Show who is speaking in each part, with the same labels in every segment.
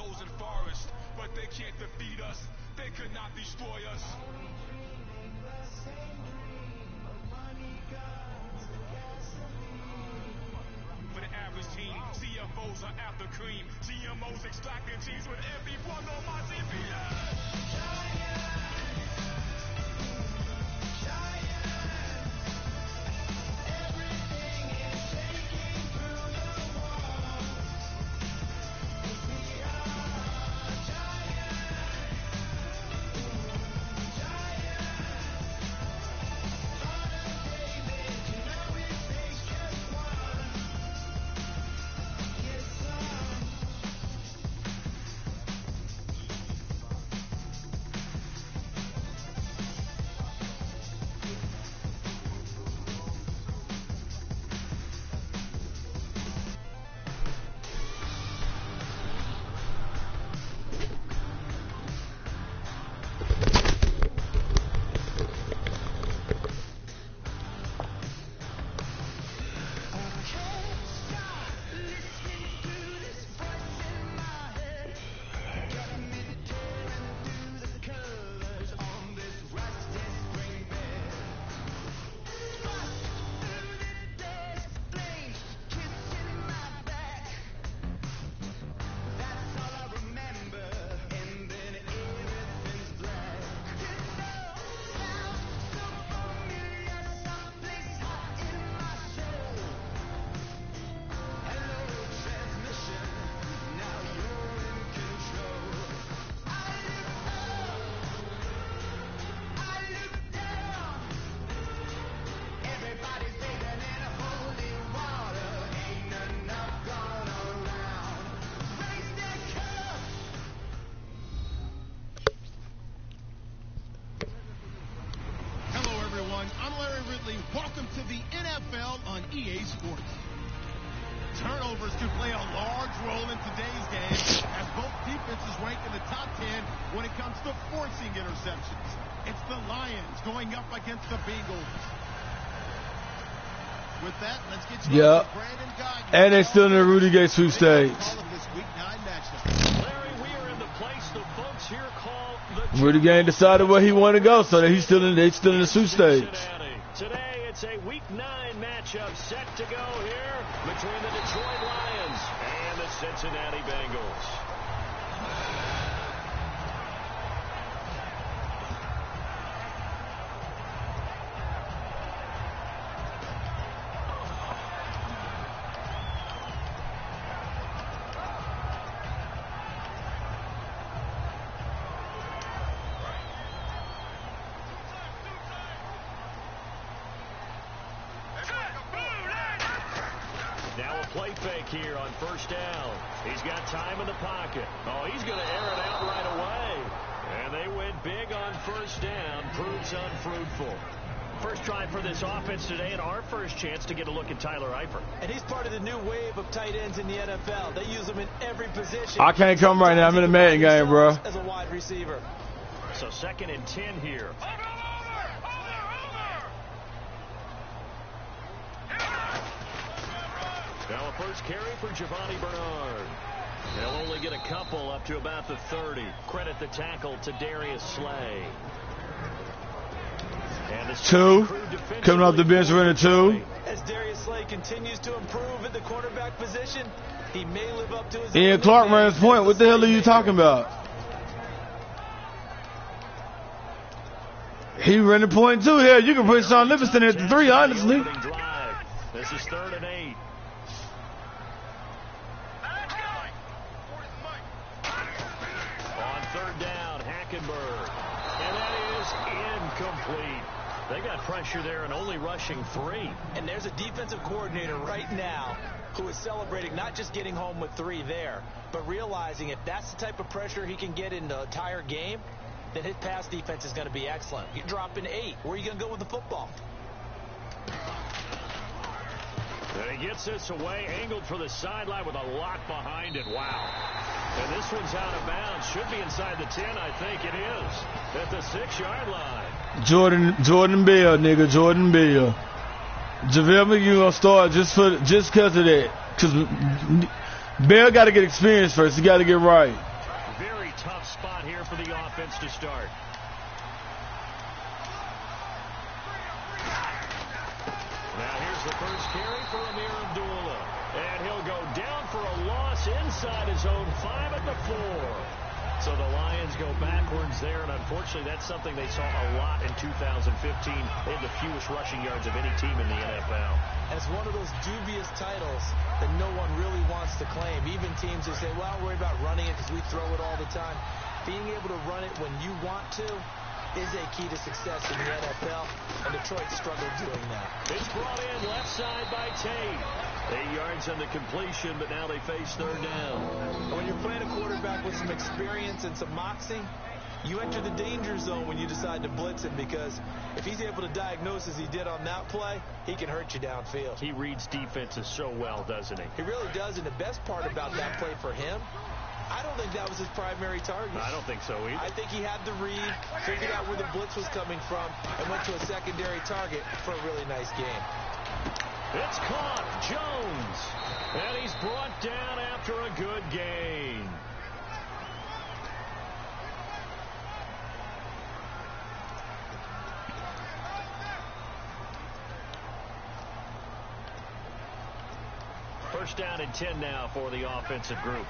Speaker 1: those in forest, but they can't defeat us. They could not destroy us. For the average team, CFOs are after cream. GMOs extracting cheese with everyone on my CPS.
Speaker 2: Welcome to the NFL on EA Sports. Turnovers can play a large role in today's game as both defenses rank in the top 10 when it comes to forcing interceptions. It's the Lions going up against the Bengals. With that, let's get you
Speaker 3: to Brandon Guyton. And they're still in the Rtg sweepstakes. Rtg ain't decided where he want to go, so that they still in the sweepstakes.
Speaker 4: Today it's a Week 9 matchup set to go here between the Detroit Lions and the Cincinnati Bengals. Now a play fake here on first down. He's got time in the pocket. Oh, he's going to air it out right away. And they went big on first down. Proves unfruitful. First try for this offense today, and our first chance to get a look at Tyler Eifert.
Speaker 5: And he's part of the new wave of tight ends in the NFL. They use them in every position.
Speaker 3: I can't come right now. I'm in the Madden game, bro.
Speaker 5: As a wide receiver.
Speaker 4: So 2nd and 10 here. Now a first carry for Giovanni Bernard. They'll only get a couple up to about the 30. Credit the tackle to Darius Slay. And
Speaker 3: 2. Coming off the bench running 2.
Speaker 5: As Darius Slay continues to improve at the quarterback position, he may live up to his
Speaker 3: Ian Clark ran his point. What the hell are you talking about? He ran the point too. Hell, you can put Sean Livingston at the 3, honestly.
Speaker 4: This is 3rd and 8. On 3rd down, Hackenberg. And that is incomplete. They got pressure there and only rushing 3.
Speaker 5: And there's a defensive coordinator right now who is celebrating not just getting home with 3 there, but realizing if that's the type of pressure he can get in the entire game, then his pass defense is going to be excellent. You're dropping 8. Where are you going to go with the football?
Speaker 4: And he gets this away, angled for the sideline with a lock behind it. Wow. And this one's out of bounds. Should be inside the 10, I think it is. At the 6-yard line.
Speaker 3: Jordan Bell, nigga, Jordan Bell. JaVale McGee gonna start just because of that. Because Bell got to get experience first. He got to get right.
Speaker 4: spot here for the offense to start. Now here's the first carry for Amir Abdullah. And he'll go down for a loss inside his own 5 at the 4. So the Lions go backwards there, and unfortunately that's something they saw a lot in 2015. They had the fewest rushing yards of any team in the NFL.
Speaker 5: And it's one of those dubious titles that no one really wants to claim. Even teams who say, well, we're about running it because we throw it all the time. Being able to run it when you want to is a key to success in the NFL, and Detroit struggled doing that.
Speaker 4: It's brought in left side by Tate. 8 yards on the completion, but now they face third down.
Speaker 5: When you're playing a quarterback with some experience and some moxie, you enter the danger zone when you decide to blitz him, because if he's able to diagnose as he did on that play, he can hurt you downfield.
Speaker 4: He reads defenses so well, doesn't he?
Speaker 5: He really does, and the best part about that play for him, I don't think that was his primary target.
Speaker 4: I don't think so either.
Speaker 5: I think he had the read, figured out where the blitz was coming from, and went to a secondary target for a really nice game.
Speaker 4: It's caught. Jones. And he's brought down after a good gain. First down and 10 now for the offensive group.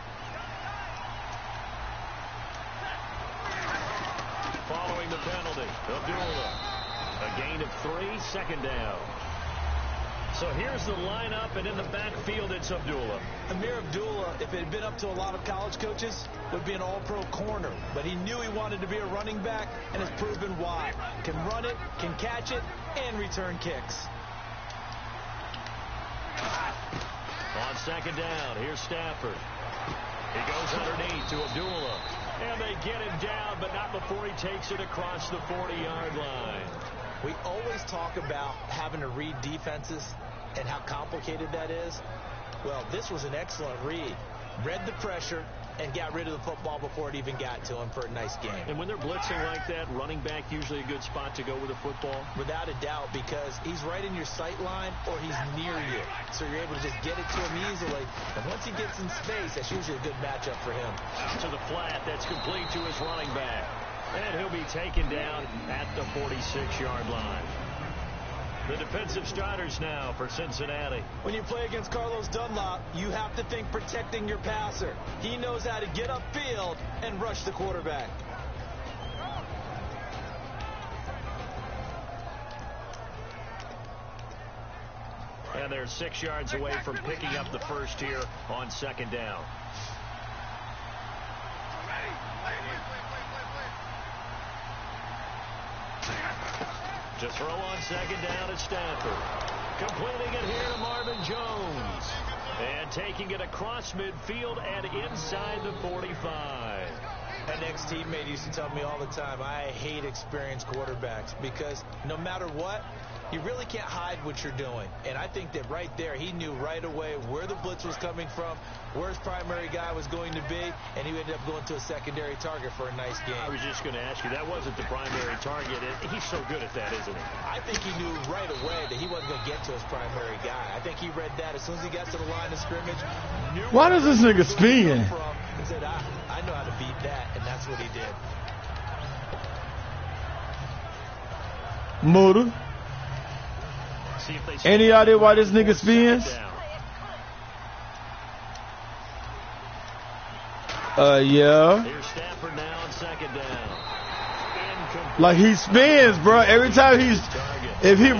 Speaker 4: Following the penalty, Abdullah. A gain of 3, second down. So here's the lineup, and in the backfield, it's Abdullah.
Speaker 5: Amir Abdullah, if it had been up to a lot of college coaches, would be an all-pro corner. But he knew he wanted to be a running back, and has proven why. Can run it, can catch it, and return kicks.
Speaker 4: On second down, here's Stafford. He goes underneath to Abdullah. And they get him down, but not before he takes it across the 40-yard line.
Speaker 5: We always talk about having to read defenses and how complicated that is. Well, this was an excellent read. Read the pressure and got rid of the football before it even got to him for a nice game.
Speaker 4: And when they're blitzing like that, running back usually a good spot to go with the football?
Speaker 5: Without a doubt, because he's right in your sight line or he's near you. So you're able to just get it to him easily. And once he gets in space, that's usually a good matchup for him.
Speaker 4: Out to the flat, that's complete to his running back. And he'll be taken down at the 46-yard line. The defensive starters now for Cincinnati.
Speaker 5: When you play against Carlos Dunlop, you have to think protecting your passer. He knows how to get upfield and rush the quarterback.
Speaker 4: And they're 6 yards away from picking up the first here on second down. To throw on second down at Stafford. Completing it here to Marvin Jones. And taking it across midfield and inside the 45.
Speaker 5: An ex-teammate used to tell me all the time, I hate experienced quarterbacks because no matter what, you really can't hide what you're doing. And I think that right there, he knew right away where the blitz was coming from, where his primary guy was going to be, and he ended up going to a secondary target for a nice game.
Speaker 4: I was just going to ask you, that wasn't the primary target. He's so good at that, isn't he?
Speaker 5: I think he knew right away that he wasn't going to get to his primary guy. I think he read that as soon as he got to the line of scrimmage.
Speaker 3: Why does this nigga spin?
Speaker 5: He said, I know how to beat that, and that's what he did.
Speaker 3: Motor. Any idea why this nigga spins? Yeah.
Speaker 4: Here's Stafford now on second down.
Speaker 3: Like he spins, bro. Every time if he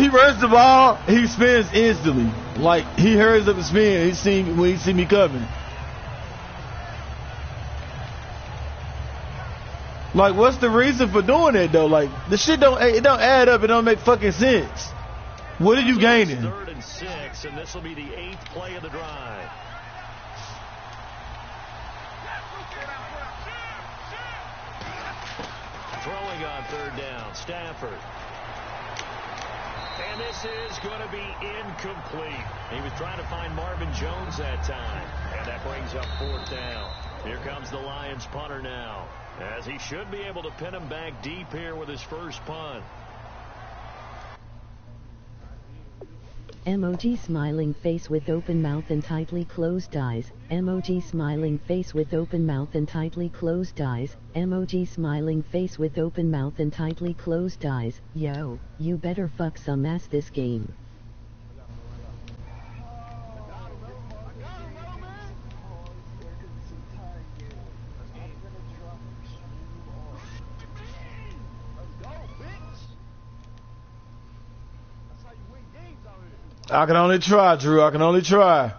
Speaker 3: runs the ball, he spins instantly. Like he hurries up and spins. When he see me coming. Like, what's the reason for doing it though? Like, the shit don't add up. It don't make fucking sense. What are you gaining?
Speaker 4: 3rd and 6, and this will be the 8th play of the drive. Throwing on 3rd down, Stafford. And this is going to be incomplete. He was trying to find Marvin Jones that time, and that brings up 4th down. Here comes the Lions punter now, as he should be able to pin him back deep here with his first punt.
Speaker 6: Emoji smiling face with open mouth and tightly closed eyes. Emoji smiling face with open mouth and tightly closed eyes. Emoji smiling face with open mouth and tightly closed eyes. Yo, you better fuck some ass this game.
Speaker 3: I can only try, Drew. I can only try.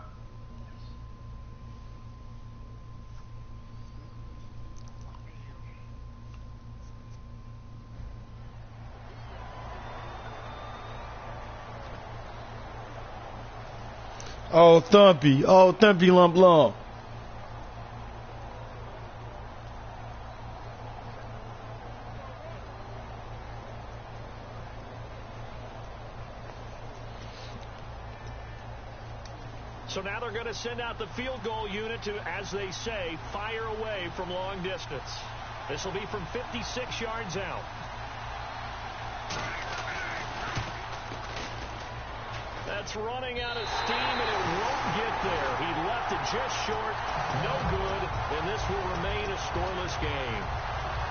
Speaker 3: Oh, Thumpy. Oh, Thumpy Lump Lump.
Speaker 4: So now they're going to send out the field goal unit to, as they say, fire away from long distance. This will be from 56 yards out. That's running out of steam, and it won't get there. He left it just short. No good, and this will remain a scoreless game.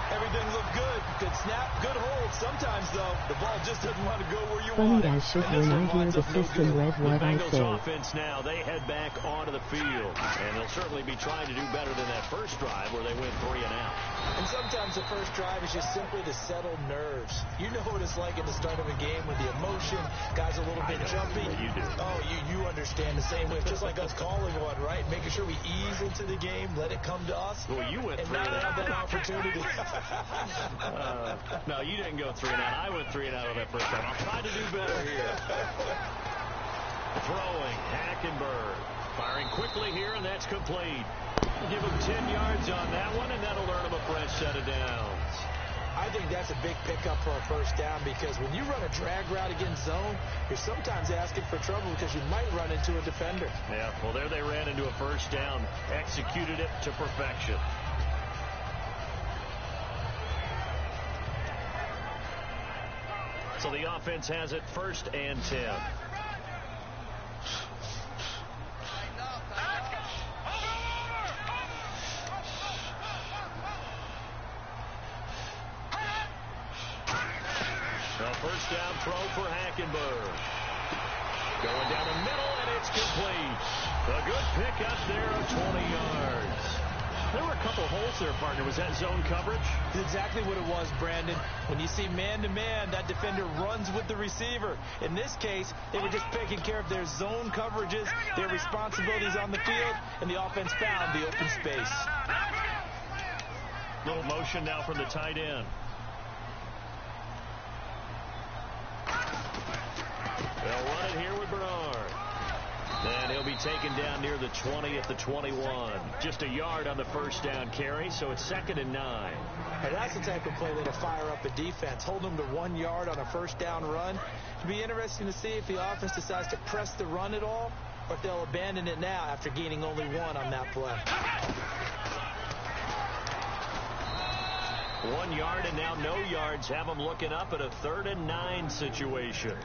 Speaker 5: Everything looked good. Good snap, good hold. Sometimes, though, the ball just doesn't want to go where you
Speaker 6: Funny
Speaker 5: want it.
Speaker 6: as shit when I hear the system read what I
Speaker 4: Bengals
Speaker 6: say.
Speaker 4: offense now, they head back onto the field, and they'll certainly be trying to do better than that first drive where they went 3 and out.
Speaker 5: And sometimes the first drive is just simply to settle nerves. You know what it's like at the start of a game with the emotion, guys a little bit jumpy.
Speaker 4: You do.
Speaker 5: Oh, you understand the same way. Just like us calling one, right? Making sure we ease into the game, let it come to us.
Speaker 4: Well, you went
Speaker 5: and
Speaker 4: 3
Speaker 5: now
Speaker 4: and
Speaker 5: they have
Speaker 4: out.
Speaker 5: that opportunity.
Speaker 4: No, you didn't go 3 and out. I went 3 and out on that first time. I'll try to do better here. Throwing, Hackenberg. Firing quickly here, and that's complete. Give him 10 yards on that one, and that'll earn him a fresh set of downs.
Speaker 5: I think that's a big pickup for a first down because when you run a drag route against zone, you're sometimes asking for trouble because you might run into a defender.
Speaker 4: Yeah, well, there they ran into a first down. Executed it to perfection. So the offense has it 1st and 10. A first down throw for Hackenberg. Going down the middle, and it's complete. A good pickup there of 20 yards. There were a couple holes there, partner. Was that zone coverage?
Speaker 5: It's exactly what it was, Brandon. When you see man-to-man, that defender runs with the receiver. In this case, they were just taking care of their zone coverages, their responsibilities on the field, and the offense found the open space.
Speaker 4: Little motion now from the tight end. They'll run it here with Bernard. And he'll be taken down near the 20 at the 21. Just a yard on the first down carry, so it's 2nd and 9.
Speaker 5: And that's the type of play that'll fire up a defense. Hold them to 1 yard on a first down run. It'll be interesting to see if the offense decides to press the run at all, or if they'll abandon it now after gaining only 1 on that play.
Speaker 4: 1 yard and now no yards. Have them looking up at a 3rd and 9 situation.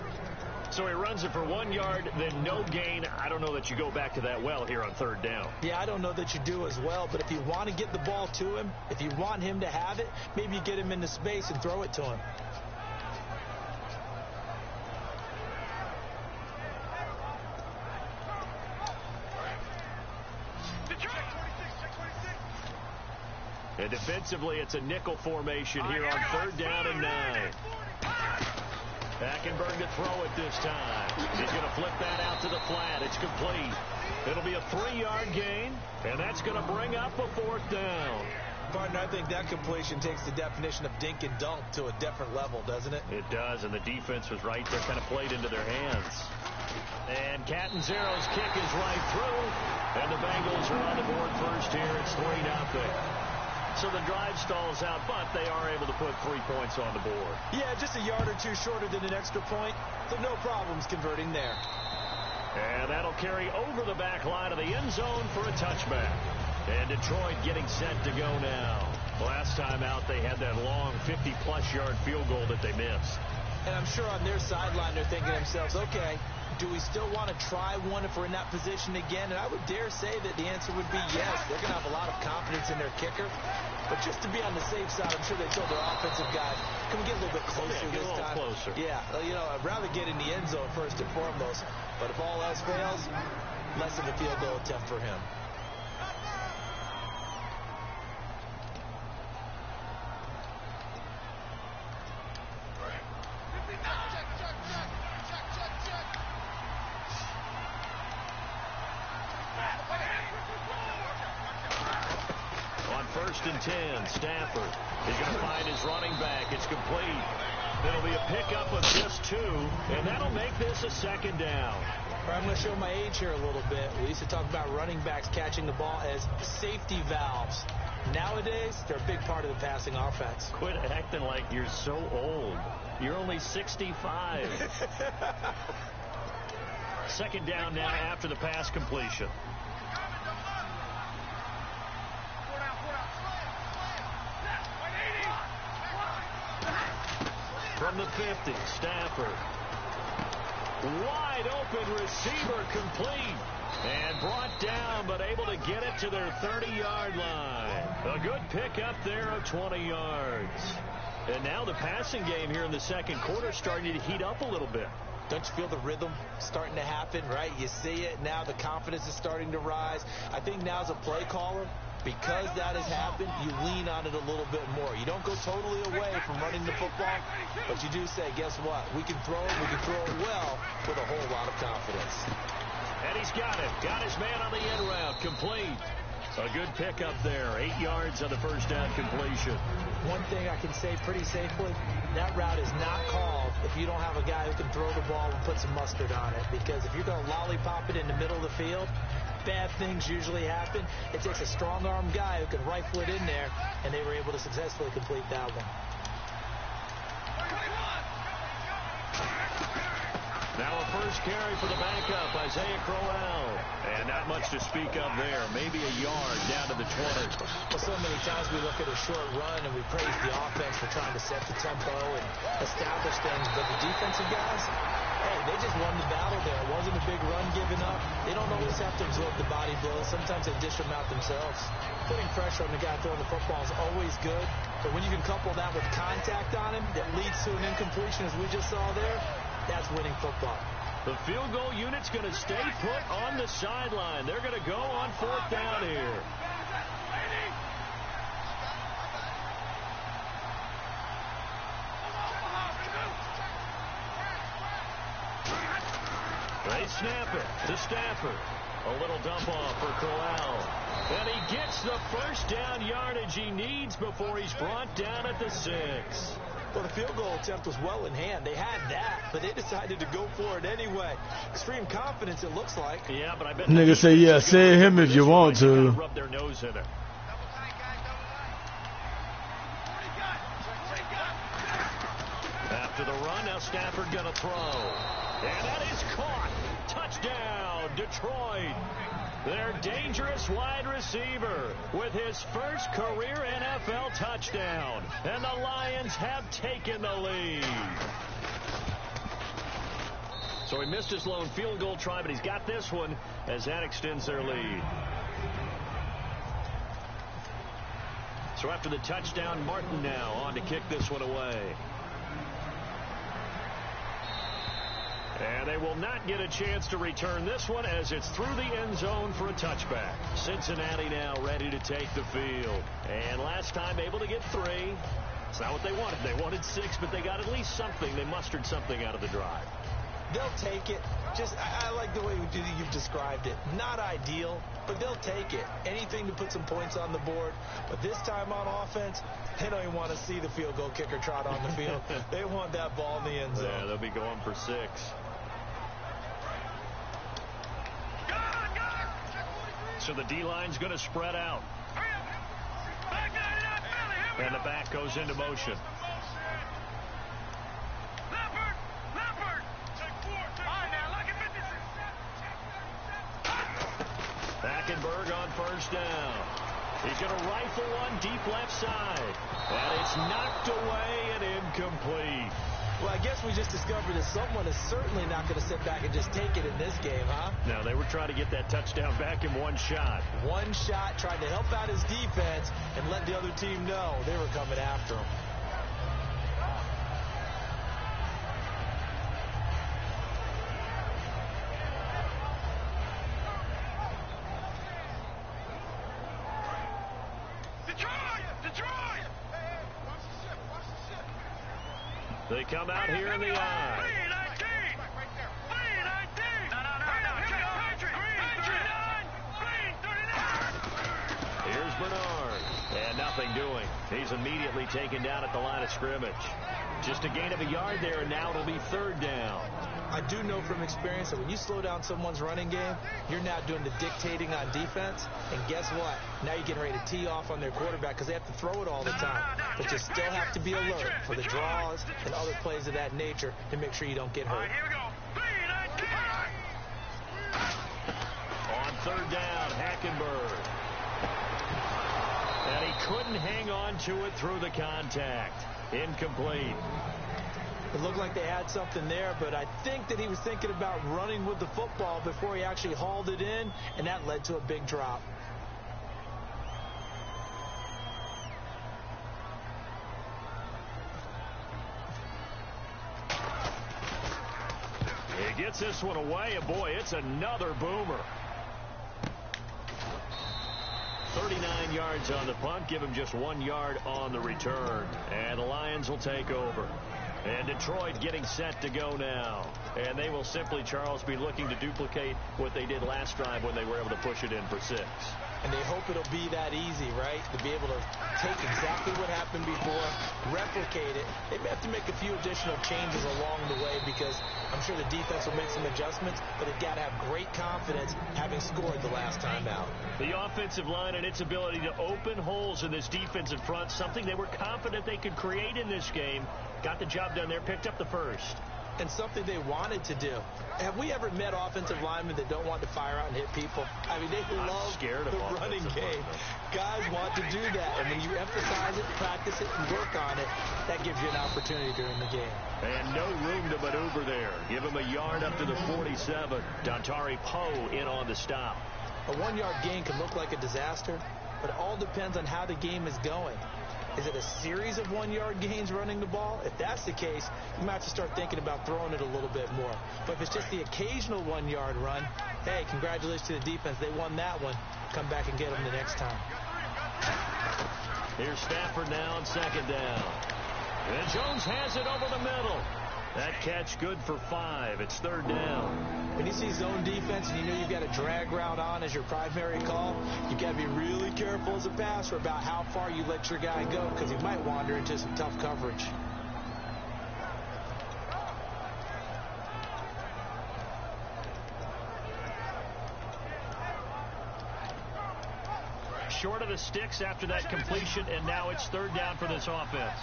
Speaker 4: So he runs it for 1 yard, then no gain. I don't know that you go back to that well here on 3rd down.
Speaker 5: Yeah, I don't know that you do as well, but if you want to get the ball to him, if you want him to have it, maybe you get him into space and throw it to him.
Speaker 4: And defensively, it's a nickel formation here on 3rd down and 9. Hackenberg to throw it this time. He's going to flip that out to the flat. It's complete. It'll be a 3-yard gain, and that's going to bring up a 4th down.
Speaker 5: Partner, I think that completion takes the definition of dink and dunk to a different level, doesn't it?
Speaker 4: It does, and the defense was right there, kind of played into their hands. And Catanzaro's kick is right through, and the Bengals are on the board first here. It's 3-0. So the drive stalls out, but they are able to put 3 points on the board.
Speaker 5: Yeah, just a yard or two shorter than an extra point, so no problems converting there.
Speaker 4: And that'll carry over the back line of the end zone for a touchback. And Detroit getting set to go now. Last time out, they had that long 50-plus yard field goal that they missed.
Speaker 5: And I'm sure on their sideline they're thinking to themselves, okay, do we still want to try one if we're in that position again? And I would dare say that the answer would be yes. They're going to have a lot of confidence in their kicker. But just to be on the safe side, I'm sure they told their offensive guys, can we get a little bit closer
Speaker 4: this
Speaker 5: time?
Speaker 4: Closer.
Speaker 5: Yeah, you know, I'd rather get in the end zone first and foremost. But if all else fails, less of a field goal attempt for him.
Speaker 4: On 1st and 10, Stafford is going to find his running back. It's complete. It'll be a pickup of just 2, and that'll make this a 2nd down.
Speaker 5: I'm going to show my age here a little bit. We used to talk about running backs catching the ball as safety valves. Nowadays, they're a big part of the passing offense.
Speaker 4: Quit acting like you're so old. You're only 65. 2nd down now after the pass completion. From the 50, Stafford. Wide open receiver complete. And brought down, but able to get it to their 30-yard line. A good pickup there of 20 yards. And now the passing game here in the 2nd quarter starting to heat up a little bit.
Speaker 5: Don't you feel the rhythm starting to happen, right? You see it now. The confidence is starting to rise. I think now as a play caller, because that has happened, you lean on it a little bit more. You don't go totally away from running the football, but you do say, guess what? We can throw it. We can throw it well with a whole lot of confidence.
Speaker 4: And he's got it. Got his man on the end route. Complete. A good pickup there. 8 yards on the 1st down completion.
Speaker 5: One thing I can say pretty safely, that route is not called if you don't have a guy who can throw the ball and put some mustard on it. Because if you're going to lollipop it in the middle of the field, bad things usually happen. It takes a strong-arm guy who can rifle it in there, and they were able to successfully complete that one.
Speaker 4: Now a first carry for the backup, Isaiah Crowell. And not much to speak of there. Maybe a yard down to the 20.
Speaker 5: Well, so many times we look at a short run and we praise the offense for trying to set the tempo and establish things. But the defensive guys, hey, they just won the battle there. It wasn't a big run given up. They don't always have to absorb the body blows. Sometimes they dish them out themselves. Putting pressure on the guy throwing the football is always good. But when you can couple that with contact on him that leads to an incompletion, as we just saw there, that's winning football.
Speaker 4: The field goal unit's going to stay put on the sideline. They're going to go on 4th down here. They snap it to Stafford. A little dump off for Crowell. And he gets the 1st down yardage he needs before he's brought down at the 6.
Speaker 5: Well, the field goal attempt was well in hand. They had that, but they decided to go for it anyway. Extreme confidence, it looks like.
Speaker 4: Yeah, but I bet
Speaker 3: nigga say, yeah, say him if you want to.
Speaker 4: Rub their nose in it. After the run, now Stafford going to throw. And that is caught. Touchdown, Detroit. Their dangerous wide receiver with his first career NFL touchdown. And the Lions have taken the lead. So he missed his lone field goal try, but he's got this one as that extends their lead. So after the touchdown, Martin now on to kick this one away. And they will not get a chance to return this one as it's through the end zone for a touchback. Cincinnati now ready to take the field. And last time able to get 3. It's not what they wanted. They wanted 6, but they got at least something. They mustered something out of the drive.
Speaker 5: They'll take it. Just, I like the way you've described it. Not ideal, but they'll take it. Anything to put some points on the board. But this time on offense, they don't even want to see the field goal kicker trot on the field. They want that ball in the end zone.
Speaker 4: Yeah, they'll be going for 6. So the D-line's going to spread out. And the back goes into motion. Hackenberg on first down. He's going to rifle one deep left side. And it's knocked away and incomplete.
Speaker 5: Well, I guess we just discovered that someone is certainly not going to sit back and just take it in this game, huh?
Speaker 4: Now, they were trying to get that touchdown back in one shot.
Speaker 5: One shot, tried to help out his defense and let the other team know they were coming after him.
Speaker 4: They come out here in the eye. Here's Bernard. And nothing doing. He's immediately taken down at the line of scrimmage. Just a gain of a yard there, and now it'll be third down.
Speaker 5: I do know from experience that when you slow down someone's running game, you're now doing the dictating on defense. And guess what? Now you're getting ready to tee off on their quarterback because they have to throw it all the time. But you still have to be alert for the draws and other plays of that nature to make sure you don't get hurt.
Speaker 4: On third down, Hackenberg. And he couldn't hang on to it through the contact. Incomplete.
Speaker 5: It looked like they had something there, but I think that he was thinking about running with the football before he actually hauled it in, and that led to a big drop.
Speaker 4: He gets this one away, and boy, it's another boomer. 39 yards on the punt, give him just 1 yard on the return. And the Lions will take over. And Detroit getting set to go now. And they will simply, Charles, be looking to duplicate what they did last drive when they were able to push it in for 6.
Speaker 5: And they hope it'll be that easy, right? To be able to take exactly what happened before, replicate it. They may have to make a few additional changes along the way because I'm sure the defense will make some adjustments, but they've got to have great confidence having scored the last time out.
Speaker 4: The offensive line and its ability to open holes in this defensive front, something they were confident they could create in this game. Got the job done there, picked up the first.
Speaker 5: And something they wanted to do. Have we ever met offensive linemen that don't want to fire out and hit people? I mean, they love the running game. Guys want to do that. And when you emphasize it, practice it, and work on it, that gives you an opportunity during the game.
Speaker 4: And no room to maneuver there. Give him a yard up to the 47. Dontari Poe in on the stop.
Speaker 5: A 1 yard gain can look like a disaster, but it all depends on how the game is going. Is it a series of 1 yard gains running the ball? If that's the case, you might have to start thinking about throwing it a little bit more. But if it's just the occasional 1 yard run, hey, congratulations to the defense. They won that one. Come back and get them the next time.
Speaker 4: Here's Stafford now on second down. And Jones has it over the middle. That catch good for 5. It's third down.
Speaker 5: When you see zone defense and you know you've got a drag route on as your primary call, you've got to be really careful as a passer about how far you let your guy go because he might wander into some tough coverage.
Speaker 4: Short of the sticks after that completion, and now it's third down for this offense.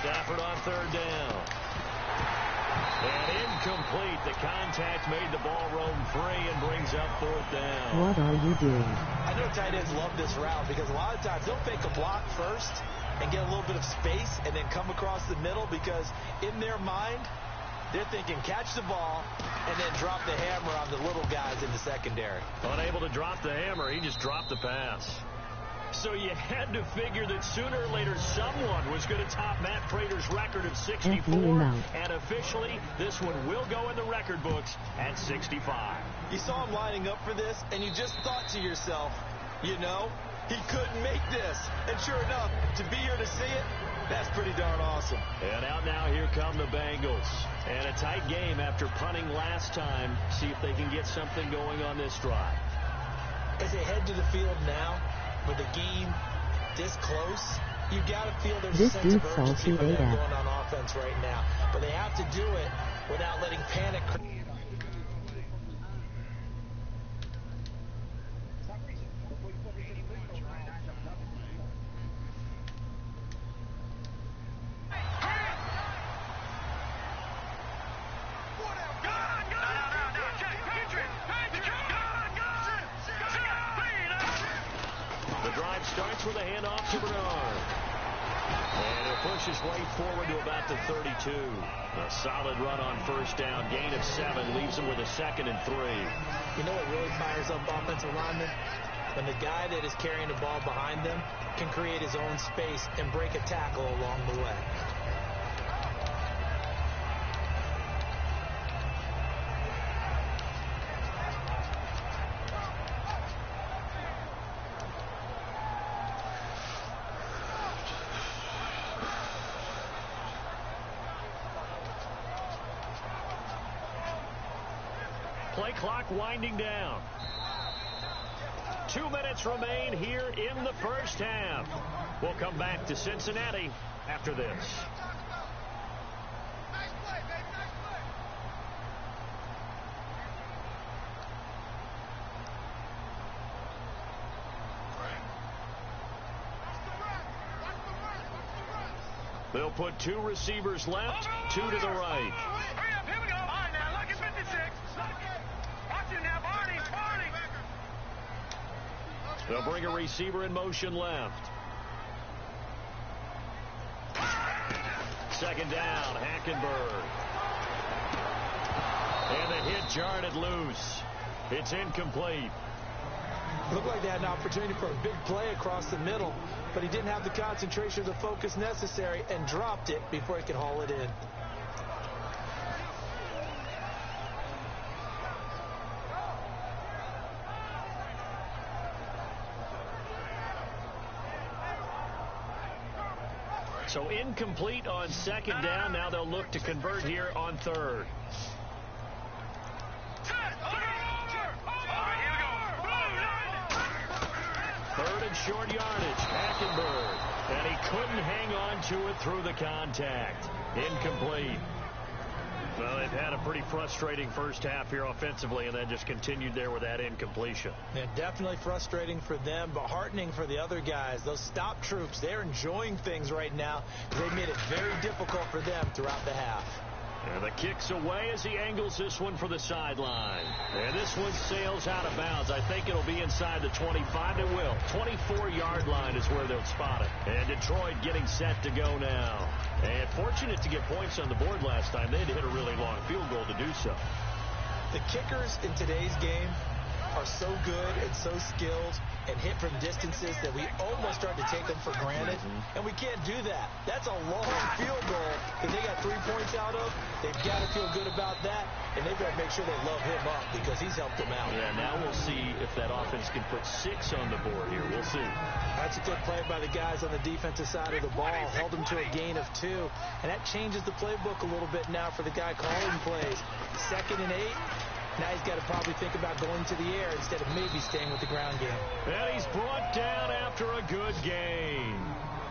Speaker 4: Stafford on third down. And incomplete. The contact made the ball roam free and brings up fourth down.
Speaker 6: What are you doing?
Speaker 5: I know tight ends love this route because a lot of times they'll fake a block first and get a little bit of space and then come across the middle because in their mind, they're thinking catch the ball and then drop the hammer on the little guys in the secondary.
Speaker 4: Unable to drop the hammer, he just dropped the pass. So you had to figure that sooner or later someone was going to top Matt Prater's record of 64. And officially, this one will go in the record books at 65.
Speaker 5: You saw him lining up for this, and you just thought to yourself, you know, he couldn't make this. And sure enough, to be here to see it, that's pretty darn awesome.
Speaker 4: And out now, here come the Bengals. And a tight game after punting last time. See if they can get something going on this drive.
Speaker 5: As they head to the field now, with the game this close, you got to feel there's a sense of urgency for them going on offense right now. But they have to do it without letting panic.
Speaker 4: starts with a handoff to Bernard. And he'll push his way forward to about the 32. A solid run on first down. Gain of 7 leaves him with a 2nd and 3.
Speaker 5: You know what really fires up offensive linemen? When the guy that is carrying the ball behind them can create his own space and break a tackle along the way.
Speaker 4: Play clock winding down. 2 minutes remain here in the first half. We'll come back to Cincinnati after this. They'll put 2 receivers left, 2 to the right.
Speaker 1: Here we go. All right, now look at 56. Watch it now, Barney.
Speaker 4: They'll bring a receiver in motion left. 2nd down, Hackenberg. And the hit jarred it loose. It's incomplete.
Speaker 5: Looked like they had an opportunity for a big play across the middle, but he didn't have the concentration or the focus necessary and dropped it before he could haul it in.
Speaker 4: So incomplete on 2nd down. Now they'll look to convert here on 3rd. Third and short yardage, Hackenberg. And he couldn't hang on to it through the contact. Incomplete. Well, they've had a pretty frustrating first half here offensively, and then just continued there with that incompletion.
Speaker 5: Yeah, definitely frustrating for them, but heartening for the other guys. Those stop troops, they're enjoying things right now. They made it very difficult for them throughout the half.
Speaker 4: And the kick's away as he angles this one for the sideline. And this one sails out of bounds. I think it'll be inside the 25. It will. 24-yard line is where they'll spot it. And Detroit getting set to go now. And fortunate to get points on the board last time. They had to hit a really long field goal to do so.
Speaker 5: The kickers in today's game are so good and so skilled and hit from distances that we almost start to take them for granted. And we can't do that. That's a long field goal that they got 3 points out of. They've got to feel good about that, and they've got to make sure they love him up because he's helped them out.
Speaker 4: Yeah, now we'll see if that offense can put 6 on the board here. We'll see.
Speaker 5: That's a good play by the guys on the defensive side of the ball. Held them to a gain of 2, and that changes the playbook a little bit now for the guy calling plays. 2nd and 8. Now he's got to probably think about going to the air instead of maybe staying with the ground game.
Speaker 4: And he's brought down after a good gain.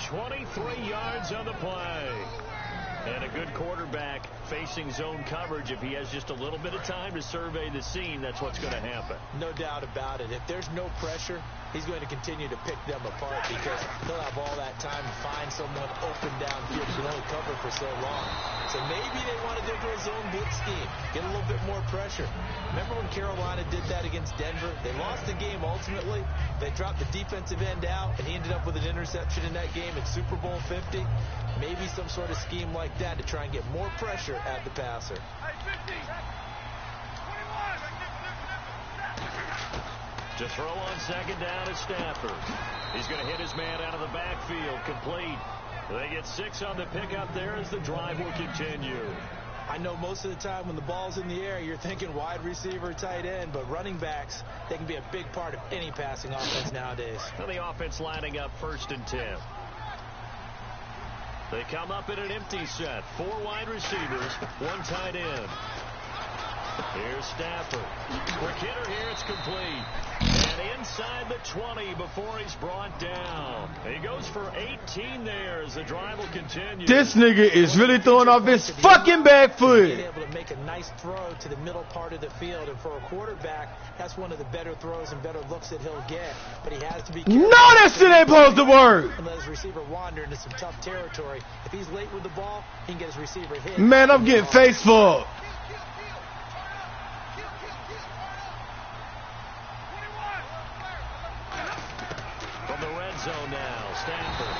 Speaker 4: 23 yards on the play. And a good quarterback facing zone coverage. If he has just a little bit of time to survey the scene, that's what's going to happen.
Speaker 5: No doubt about it. If there's no pressure, he's going to continue to pick them apart because he'll have all that time to find someone open downfield. He can only cover for so long. So maybe they want to go to a zone blitz scheme, get a little bit more pressure. Remember when Carolina did that against Denver? They lost the game ultimately. They dropped the defensive end out, and he ended up with an interception in that game in Super Bowl 50. Maybe some sort of scheme like that to try and get more pressure at the passer.
Speaker 4: To throw on 2nd down is Stafford. He's going to hit his man out of the backfield. Complete. They get 6 on the pickup there as the drive will continue.
Speaker 5: I know most of the time when the ball's in the air, you're thinking wide receiver, tight end, but running backs, they can be a big part of any passing offense nowadays.
Speaker 4: And the offense lining up 1st and 10. They come up in an empty set. 4 wide receivers, 1 tight end. Here's Stafford. Quick hitter here, it's complete. And inside the 20 before he's brought down. He goes for 18 there as the drive will continue.
Speaker 3: This nigga is really throwing off his fucking back foot.
Speaker 5: Being able to make a nice throw to the middle part of the field. And for a quarterback, that's one of the better throws and better looks that he'll get. But he has to be careful.
Speaker 3: No, that shit ain't supposed to work.
Speaker 5: And let his receiver wander into some tough territory. If he's late with the ball, he can get his receiver hit.
Speaker 3: Man, I'm getting face fucked.
Speaker 4: zone now. Stanford.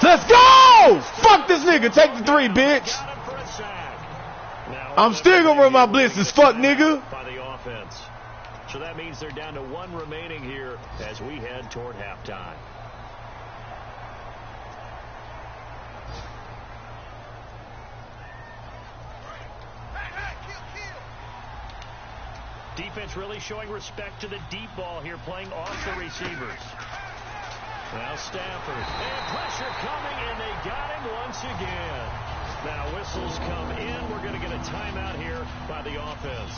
Speaker 3: Let's go! Fuck this nigga. Take the 3, bitch.
Speaker 4: Got him for a sack. Now,
Speaker 3: I'm still gonna run my blitzes. Fuck, nigga.
Speaker 4: By the offense. So that means they're down to 1 remaining here as we head toward halftime. Defense really showing respect to the deep ball here, playing off the receivers. Now Stafford. And pressure coming, and they got him once again. Now whistles come in. We're going to get a timeout here by the offense.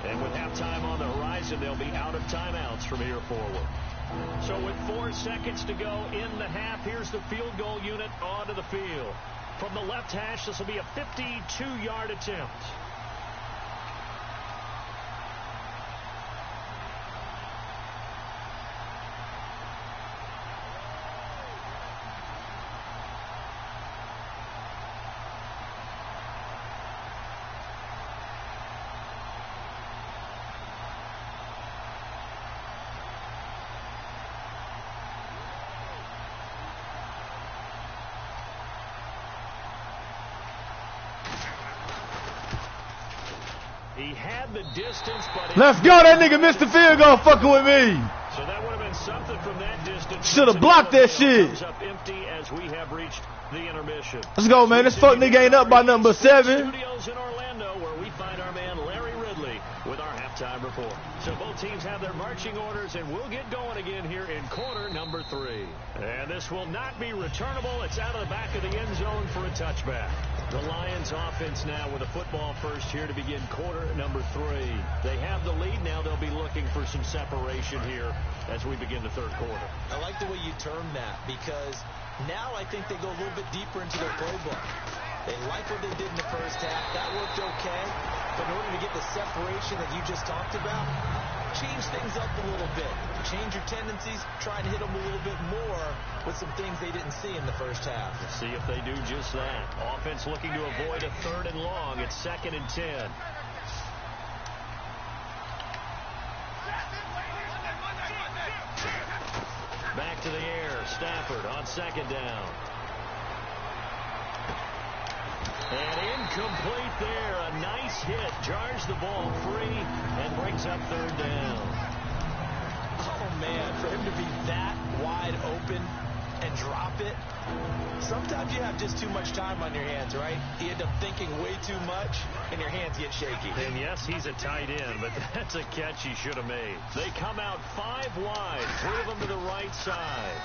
Speaker 4: And with halftime on the horizon, they'll be out of timeouts from here forward. So with 4 seconds to go in the half, here's the field goal unit onto the field. From the left hash, this will be a 52-yard attempt. He had the distance, but
Speaker 3: let's go. That nigga missed the field goal fucking with me.
Speaker 4: So that would have been something from that distance.
Speaker 3: Should have blocked that shit.
Speaker 4: Comes up empty as we have reached the intermission.
Speaker 3: Let's go, man. This fuck nigga ain't up by number 7.
Speaker 4: Studios in Orlando, where we find our man Larry Ridley with our halftime report. So both teams have their marching orders, and we'll get going again here in quarter number 3. And this will not be returnable. It's out of the back of the end zone for a touchback. The Lions offense now with a football first here to begin quarter number 3. They have the lead now. They'll be looking for some separation here as we begin the third quarter.
Speaker 5: I like the way you termed that, because now I think they go a little bit deeper into their playbook. They like what they did in the first half. That worked okay. But in order to get the separation that you just talked about, change things up a little bit. Change your tendencies. Try and hit them a little bit more with some things they didn't see in the first half.
Speaker 4: Let's see if they do just that. Offense looking to avoid a 3rd and long. It's 2nd and 10. Back to the air. Stafford on 2nd down. And incomplete there. A nice hit. Jars the ball free and brings up 3rd down.
Speaker 5: Oh, man, for him to be that wide open and drop it, sometimes you have just too much time on your hands, right? You end up thinking way too much, and your hands get shaky.
Speaker 4: And yes, he's a tight end, but that's a catch he should have made. They come out 5 wide, 3 of them to the right side.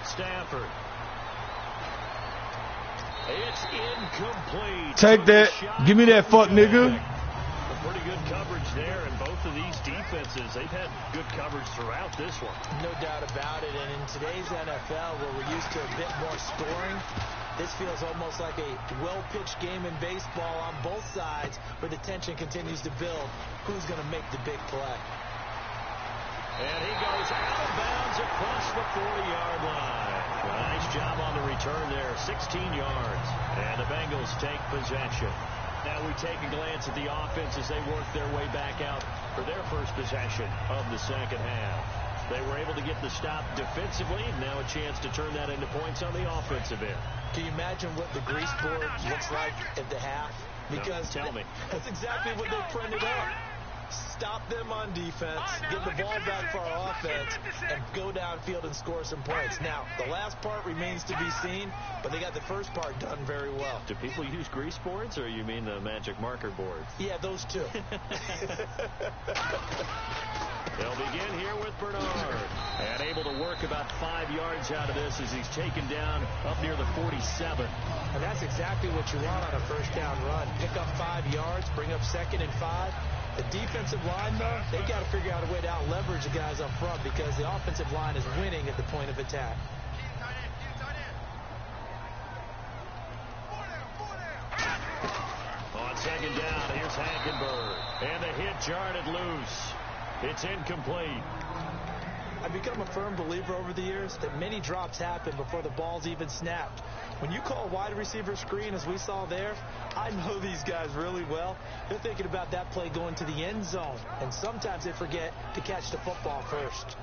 Speaker 4: Stafford. It's incomplete.
Speaker 3: Take that. Give me that fuck, nigga.
Speaker 4: Pretty good coverage there, and both of these defenses, they've had good coverage throughout this one.
Speaker 5: No doubt about it, and in today's NFL, where we're used to a bit more scoring, this feels almost like a well-pitched game in baseball on both sides, where the tension continues to build. Who's going to make the big play?
Speaker 4: And he goes out of bounds across the 40-yard line. Nice job on the return there, 16 yards. And the Bengals take possession. Now we take a glance at the offense as they work their way back out for their first possession of the second half. They were able to get the stop defensively, and now a chance to turn that into points on the offensive end.
Speaker 5: Can you imagine what the grease board looks like at the half? Because
Speaker 4: no, tell me.
Speaker 5: That's exactly what they printed up. Stop them on defense, get the ball back for our offense, and go downfield and score some points. Now, the last part remains to be seen, but they got the first part done very well.
Speaker 4: Do people use grease boards, or you mean the magic marker boards?
Speaker 5: Yeah, those two.
Speaker 4: They'll begin here with Bernard. And able to work about 5 yards out of this as he's taken down up near the 47.
Speaker 5: And that's exactly what you want on a first down run. Pick up 5 yards, bring up 2nd and 5. The defensive line, though, they've got to figure out a way to out-leverage the guys up front because the offensive line is winning at the point of attack.
Speaker 4: On 2nd down, here's Hackenberg. And the hit jarred it loose. It's incomplete.
Speaker 5: I've become a firm believer over the years that many drops happen before the ball's even snapped. When you call a wide receiver screen, as we saw there, I know these guys really well. They're thinking about that play going to the end zone, and sometimes they forget to catch the football first.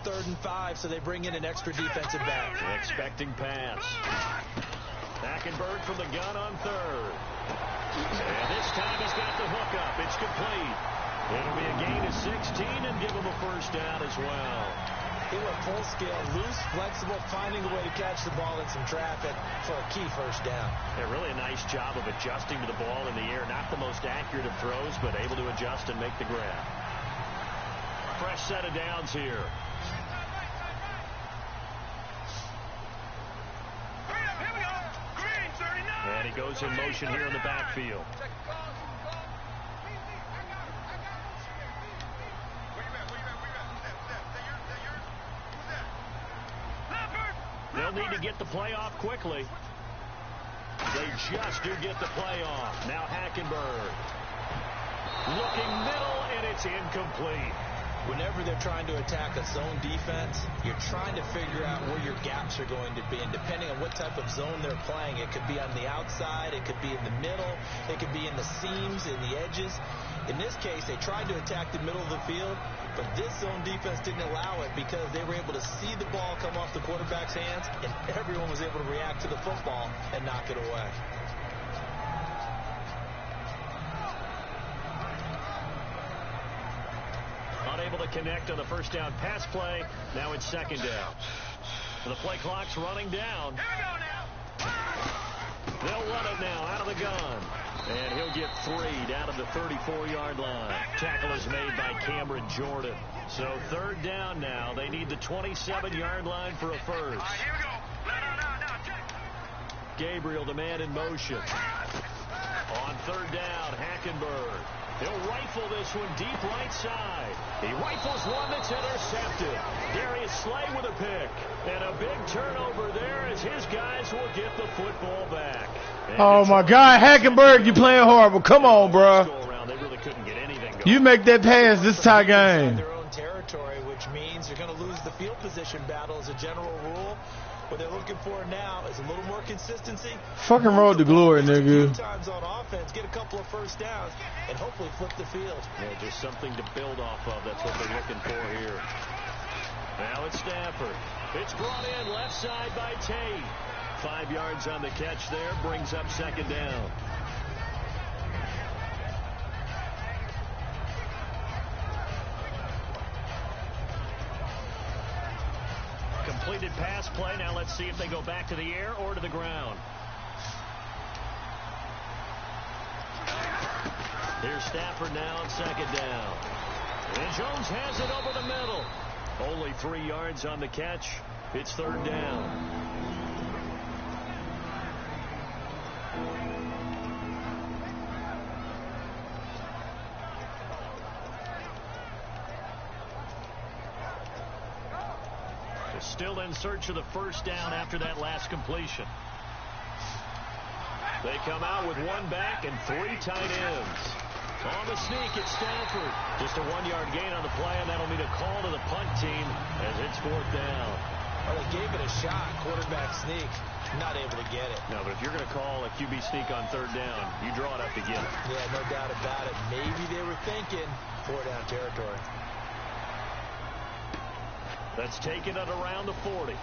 Speaker 5: 3rd and 5, so they bring in an extra defensive back.
Speaker 4: Expecting pass. Hackenberg from the gun on 3rd. And this time he's got the hook up. It's complete. It'll be a gain of 16 and give him a first down as well.
Speaker 5: He went full scale, loose, flexible, finding a way to catch the ball in some traffic for a key first down.
Speaker 4: Yeah, really a nice job of adjusting to the ball in the air. Not the most accurate of throws, but able to adjust and make the grab. Fresh set of downs here. And he goes in motion here in the backfield. They'll need to get the play off quickly. They just do get the play off. Now Hackenberg. Looking middle, and it's incomplete.
Speaker 5: Whenever they're trying to attack a zone defense, you're trying to figure out where your gaps are going to be. And depending on what type of zone they're playing, it could be on the outside, it could be in the middle, it could be in the seams, in the edges. In this case, they tried to attack the middle of the field, but this zone defense didn't allow it because they were able to see the ball come off the quarterback's hands, and everyone was able to react to the football and knock it away.
Speaker 4: Unable to connect on the first down pass play. Now it's 2nd down. The play clock's running down. They'll run it now out of the gun. And he'll get 3 down to the 34-yard line. Tackle is made by Cameron Jordan. So 3rd down now. They need the 27-yard line for a first. Gabriel, the man in motion. On 3rd down, Hackenberg. He'll rifle this one deep right side. He rifles one that's intercepted. Darius Slay with a pick. And a big turnover there as his guys will get the football back. And
Speaker 3: oh, my God. Hackenberg, you playing horrible. Come on, bro.
Speaker 4: They really couldn't get anything going.
Speaker 3: You make that pass this tie game.
Speaker 5: Their own territory, which means you're going to lose the field position battle as a general rule. What they're looking for now is a little more consistency.
Speaker 3: Fucking road to glory, nigga.
Speaker 5: Times on offense, get a couple of first downs, and hopefully flip the field.
Speaker 4: Yeah, just something to build off of. That's what they're looking for here. Now it's Stafford. It's brought in left side by Tate. 5 yards on the catch there, brings up 2nd down. Completed pass play. Now let's see if they go back to the air or to the ground. Here's Stafford now on 2nd down. And Jones has it over the middle. Only 3 yards on the catch. It's 3rd down. Still in search of the first down after that last completion. They come out with 1 back and 3 tight ends. On the sneak, it's Stafford. Just a 1-yard gain on the play, and that'll mean a call to the punt team as it's 4th down.
Speaker 5: Well, they gave it a shot, quarterback sneak. Not able to get it.
Speaker 4: No, but if you're going to call a QB sneak on 3rd down, you draw it up to get it.
Speaker 5: Yeah, no doubt about it. Maybe they were thinking 4-down territory.
Speaker 4: That's taken at around the 40. A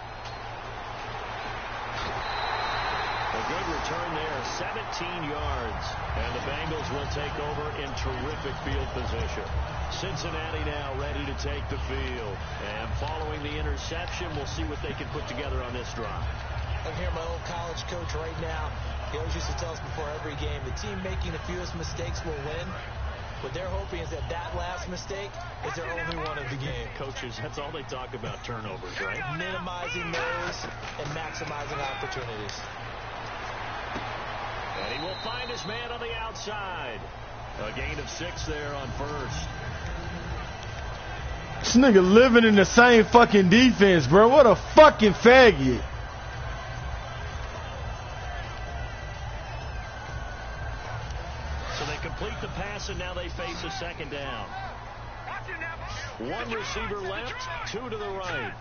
Speaker 4: good return there, 17 yards. And the Bengals will take over in terrific field position. Cincinnati now ready to take the field. And following the interception, we'll see what they can put together on this drive.
Speaker 5: I'm here, my old college coach right now. He always used to tell us before every game, the team making the fewest mistakes will win. What they're hoping is that that last mistake is their only one of the game.
Speaker 4: Coaches, that's all they talk about, turnovers, right?
Speaker 5: Minimizing those and maximizing opportunities.
Speaker 4: And he will find his man on the outside. A gain of 6 there on 1st.
Speaker 3: This nigga living in the same fucking defense, bro. What a fucking faggot.
Speaker 4: So they complete the pass, and now they face a 2nd down. 1 receiver left, 2 to the right.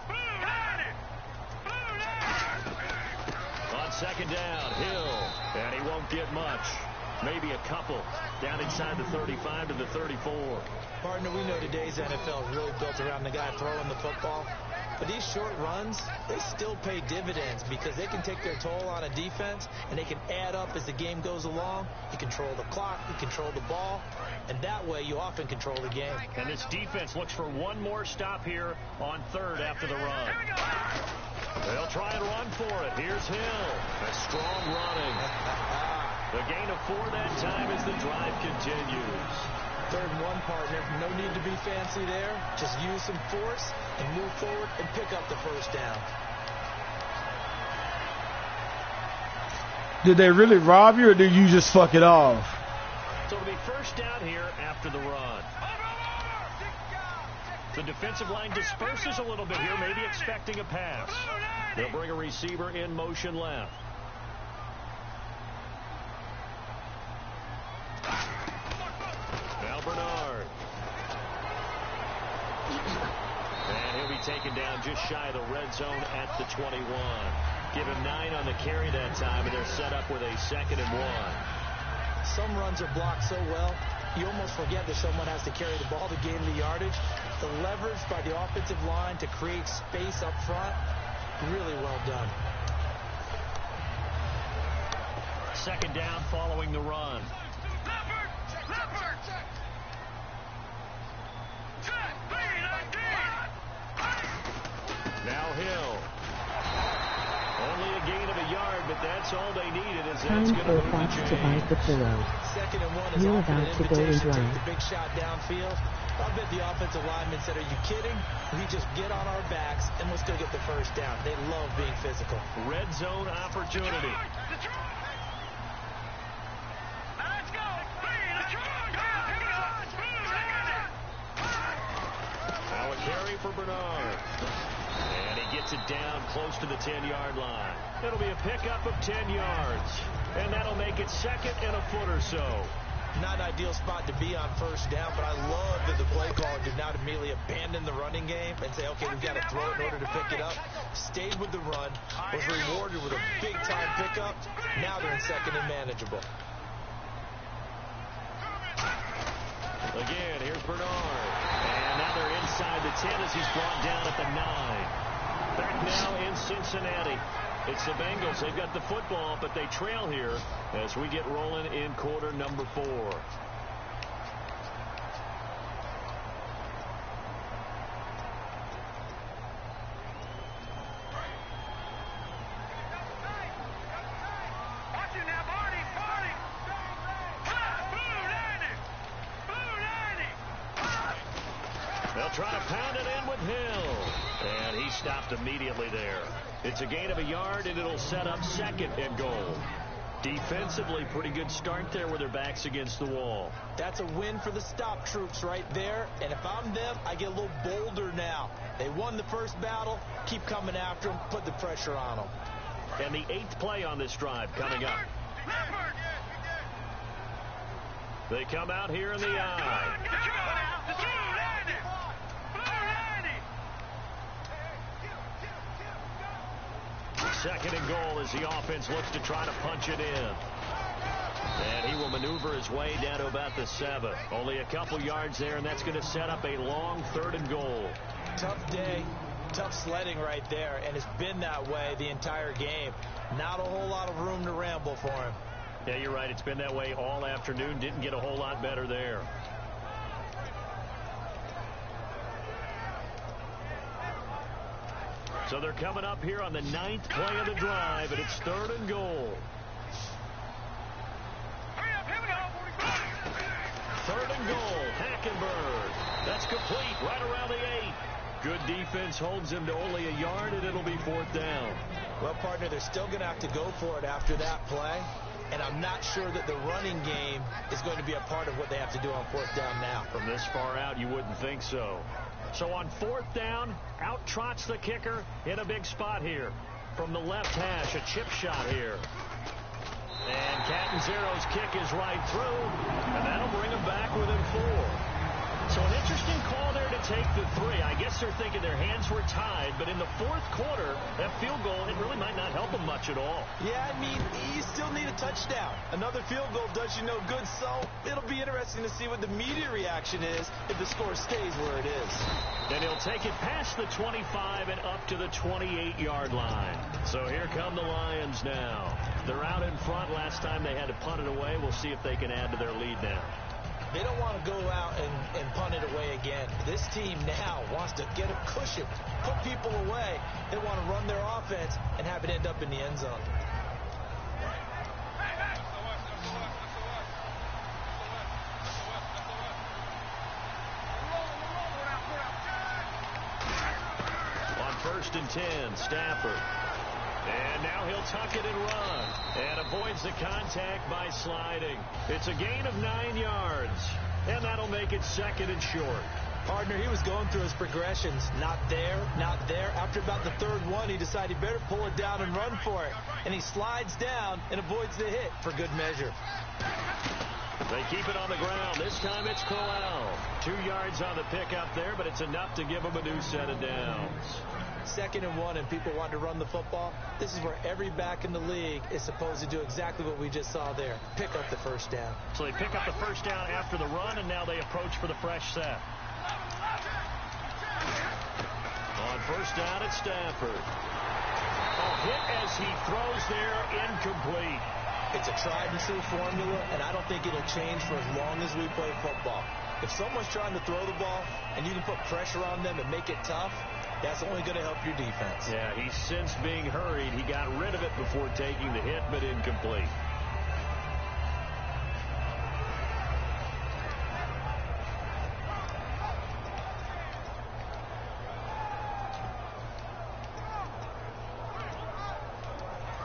Speaker 4: On 2nd down, Hill, and he won't get much. Maybe a couple down inside the 35 to the 34.
Speaker 5: Partner, we know today's NFL is really built around the guy throwing the football. But these short runs, they still pay dividends because they can take their toll on a defense, and they can add up as the game goes along. You control the clock, you control the ball, and that way you often control the game.
Speaker 4: And this defense looks for one more stop here on third after the run. They'll try and run for it. Here's Hill. A strong running. The gain of 4 that time as the drive continues.
Speaker 5: 3rd and 1, partner. No need to be fancy there. Just use some force and move forward and pick up the first down.
Speaker 3: Did they really rob you, or did you just fuck it off?
Speaker 4: So it'll be first down here after the run. The defensive line disperses a little bit here, maybe expecting a pass. They'll bring a receiver in motion left. Now Bernard. And he'll be taken down just shy of the red zone at the 21. Give him 9 on the carry that time, and they're set up with a 2nd and 1.
Speaker 5: Some runs are blocked so well, you almost forget that someone has to carry the ball to gain the yardage. The leverage by the offensive line to create space up front, really well done.
Speaker 4: 2nd down following the run. Now Hill. Only a gain of a yard, but that's all they needed. As
Speaker 6: Time
Speaker 4: that's going
Speaker 6: for
Speaker 4: to move
Speaker 6: Fox
Speaker 4: the
Speaker 6: to bite the pillow.
Speaker 5: 2nd and 1 is
Speaker 6: You're
Speaker 5: often an
Speaker 6: about to go and
Speaker 5: invitation to
Speaker 6: drive.
Speaker 5: take the big shot downfield. I bet the offensive linemen said, are you kidding? We just get on our backs and let's go get the first down. They love being physical.
Speaker 4: red zone opportunity. Now a carry for Bernard. And he gets it down close to the 10-yard line. It'll be a pickup of 10 yards. And that'll make it 2nd and a foot or so.
Speaker 5: Not an ideal spot to be on first down, but I love that the play caller did not immediately abandon the running game and say, okay, we've got to throw it in order to pick it up. Stayed with the run, was rewarded with a big-time pickup. Now they're in 2nd and manageable.
Speaker 4: Again, here's Bernard. And now they're inside the 10 as he's brought down at the 9. Back now in Cincinnati. It's the Bengals. They've got the football, but they trail here as we get rolling in quarter number 4. They'll try to pound it in with Hill. And he stopped immediately there. It's a gain of a yard, and it'll set up 2nd and goal. Defensively, pretty good start there with their backs against the wall.
Speaker 5: That's a win for the stop troops right there. And if I'm them, I get a little bolder now. They won the first battle. Keep coming after them. Put the pressure on them.
Speaker 4: And the 8th play on this drive coming up. They come out here in the eye. 2nd and goal as the offense looks to try to punch it in. And he will maneuver his way down to about the 7. Only a couple yards there, and that's going to set up a long 3rd and goal.
Speaker 5: Tough day, tough sledding right there, and it's been that way the entire game. Not a whole lot of room to ramble for him.
Speaker 4: Yeah, you're right. It's been that way all afternoon. Didn't get a whole lot better there. So they're coming up here on the 9th play of the drive, and it's 3rd and goal. 3rd and goal, Hackenberg. That's complete right around the 8. Good defense holds him to only a yard, and it'll be 4th down.
Speaker 5: Well, partner, they're still going to have to go for it after that play. And I'm not sure that the running game is going to be a part of what they have to do on 4th down now.
Speaker 4: From this far out, you wouldn't think so. So on 4th down, out trots the kicker in a big spot here. From the left hash, a chip shot here. And Catanzaro's kick is right through, and that'll bring him back within 4. So an interesting call there to take the 3. I guess they're thinking their hands were tied, but in the fourth quarter, that field goal, it really might not help them much at all.
Speaker 5: Yeah, I mean, you still need a touchdown. Another field goal does you no good, so it'll be interesting to see what the media reaction is if the score stays where it is.
Speaker 4: And he'll take it past the 25 and up to the 28-yard line. So here come the Lions now. They're out in front. Last time they had to punt it away. We'll see if they can add to their lead now.
Speaker 5: They don't want to go out and punt it away again. This team now wants to get a cushion, put people away. They want to run their offense and have it end up in the end zone.
Speaker 4: On 1st and 10, Stafford. And now he'll tuck it and run. And avoids the contact by sliding. It's a gain of 9 yards. And that'll make it 2nd and short.
Speaker 5: Partner, he was going through his progressions. Not there, not there. After about the 3rd one, he decided he better pull it down and run for it. And he slides down and avoids the hit for good measure.
Speaker 4: They keep it on the ground. This time it's Crowell. 2 yards on the pickup there, but it's enough to give him a new set of downs.
Speaker 5: 2nd and 1, and people want to run the football. This is where every back in the league is supposed to do exactly what we just saw there. Pick up the 1st down.
Speaker 4: So they pick up the 1st down after the run, and now they approach for the fresh set. On 1st down, it's Stafford. A hit as he throws there, incomplete.
Speaker 5: It's a tried-and-true formula, and I don't think it'll change for as long as we play football. If someone's trying to throw the ball and you can put pressure on them and make it tough, that's only going to help your defense.
Speaker 4: Yeah, he's since being hurried. He got rid of it before taking the hit, but incomplete.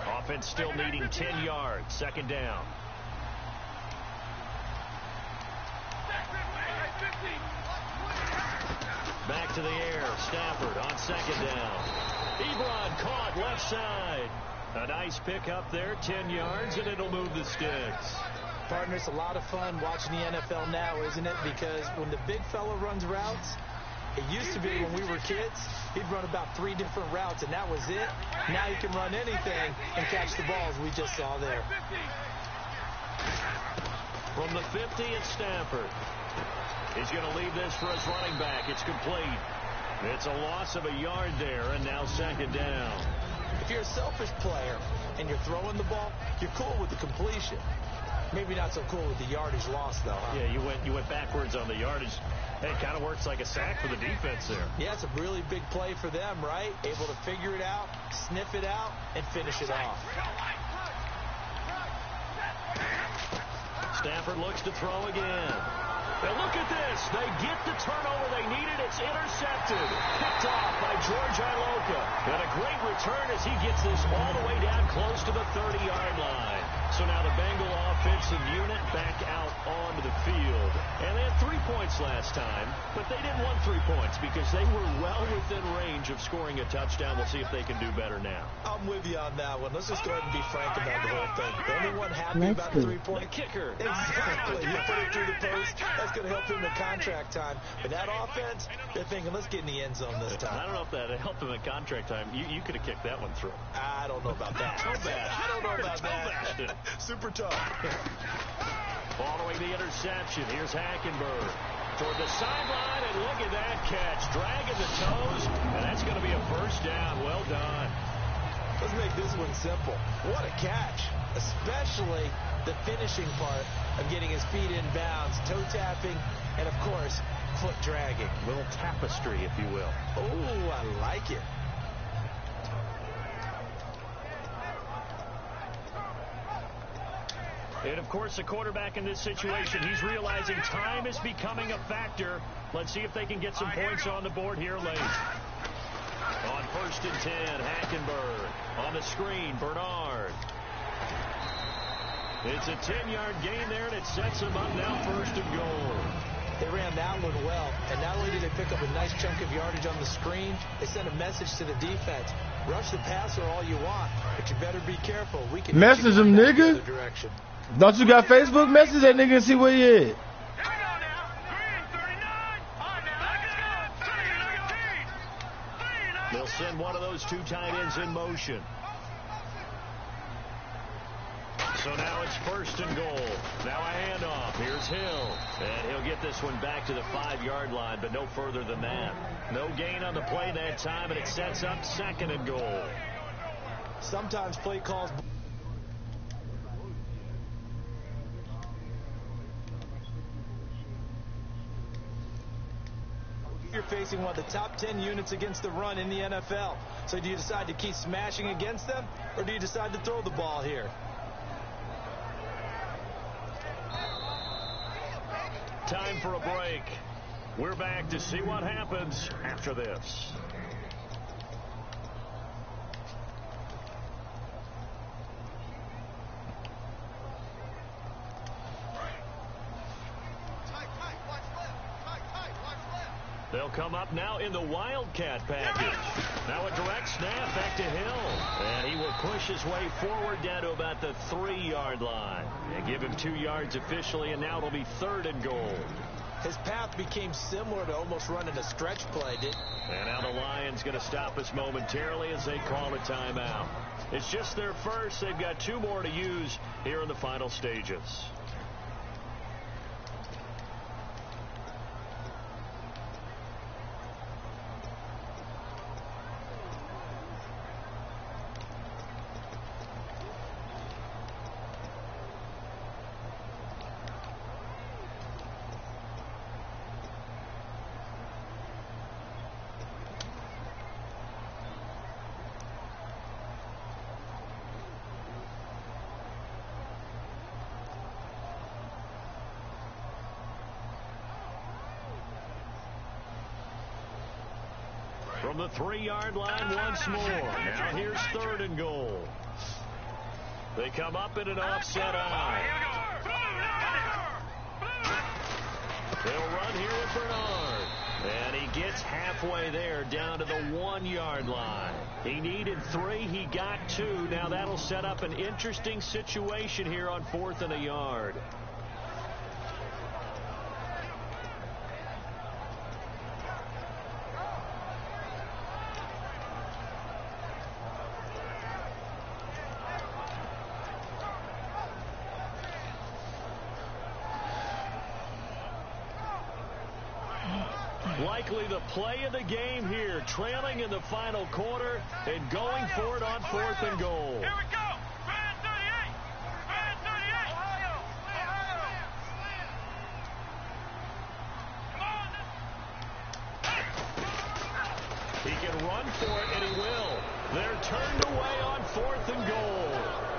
Speaker 4: Offense still needing 10 yards. 2nd down. Back to the air. Stafford on 2nd down. Ebron caught left side. A nice pick up there. 10 yards, and it'll move the sticks.
Speaker 5: Partner, it's a lot of fun watching the NFL now, isn't it? Because when the big fella runs routes, it used to be when we were kids, he'd run about 3 different routes, and that was it. Now he can run anything and catch the balls we just saw there.
Speaker 4: From the 50, it's Stafford. He's going to leave this for his running back. It's complete. It's a loss of a yard there, and now 2nd down.
Speaker 5: If you're a selfish player and you're throwing the ball, you're cool with the completion. Maybe not so cool with the yardage loss, though, huh?
Speaker 4: Yeah, you went backwards on the yardage. Hey, it kind of works like a sack for the defense there.
Speaker 5: Yeah, it's a really big play for them, right? Able to figure it out, sniff it out, and finish it off.
Speaker 4: Stafford looks to throw again. And look at this. They get the turnover they needed. It's intercepted. Picked off by George Iloka. And a great return as he gets this all the way down close to the 30-yard line. So now the Bengal offensive unit back out onto the field. And they had 3 points last time, but they didn't want 3 points because they were well within range of scoring a touchdown. We'll see if they can do better now.
Speaker 5: I'm with you on that one. Let's just go ahead and be frank about the whole thing. The only one happy about the 3-point
Speaker 4: kicker.
Speaker 5: Exactly. You put it through the post. That's going to help him in contract time. But that offense, they're thinking, let's get in the end zone this time.
Speaker 4: I don't know if that helped him in contract time. You could have kicked that one through.
Speaker 5: I don't know about that. I don't know about that. Super tough.
Speaker 4: Following the interception, here's Hackenberg toward the sideline, and look at that catch. Dragging the toes, and that's going to be a 1st down. Well done.
Speaker 5: Let's make this one simple. What a catch, especially the finishing part of getting his feet in bounds, toe tapping, and, of course, foot dragging.
Speaker 4: A little tapestry, if you will.
Speaker 5: Oh, I like it.
Speaker 4: And, of course, the quarterback in this situation, he's realizing time is becoming a factor. Let's see if they can get some points on the board here late. On 1st and 10, Hackenberg. On the screen, Bernard. It's a 10-yard gain there, and it sets them up now 1st and goal.
Speaker 5: They ran that one well, and not only did they pick up a nice chunk of yardage on the screen, they sent a message to the defense. Rush the passer all you want, but you better be careful. We can
Speaker 3: message him, nigga. Don't you got Facebook? Message that nigga and see where he at.
Speaker 4: send one of those two tight ends in motion. So now it's 1st and goal. Now a handoff. Here's Hill. And he'll get this one back to the 5-yard line, but no further than that. No gain on the play that time, and it sets up 2nd and goal.
Speaker 5: Sometimes play calls. You're facing one of the top 10 units against the run in the NFL. So do you decide to keep smashing against them, or do you decide to throw the ball here?
Speaker 4: Time for a break. We're back to see what happens after this. They'll come up now in the Wildcat package. Now a direct snap back to Hill. And he will push his way forward down to about the 3-yard line. And give him 2 yards officially, and now it'll be 3rd and goal.
Speaker 5: His path became similar to almost running a stretch play.
Speaker 4: And now the Lions going to stop us momentarily as they call a timeout. It's just their first. They've got 2 more to use here in the final stages. From the 3-yard line once more. Now here's 3rd and goal. They come up in an offset eye. They'll run here with Bernard. And he gets halfway there down to the 1-yard line. He needed 3. He got 2. Now that'll set up an interesting situation here on 4th and a yard. Likely the play of the game here, trailing in the final quarter and going for it on 4th and goal.
Speaker 1: Here we go. Van 38. Van 38. Ohio. Come on.
Speaker 4: He can run for it, and he will. They're turned away on 4th and goal.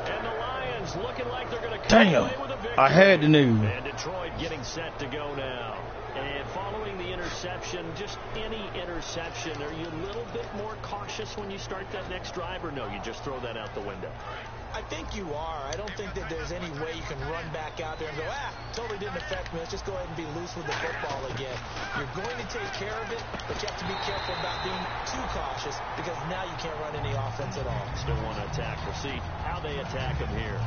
Speaker 4: And the Lions looking like they're going to come away with a victory.
Speaker 3: I had the news.
Speaker 4: And Detroit getting set to go now. And following the interception, just any interception, are you a little bit more cautious when you start that next drive, or no, you just throw that out the window?
Speaker 5: I think you are. I don't think that there's any way you can run back out there and go, totally didn't affect me. Let's just go ahead and be loose with the football again. You're going to take care of it, but you have to be careful about being too cautious because now you can't run any offense at all.
Speaker 4: Still want to attack. We'll see how they attack him here.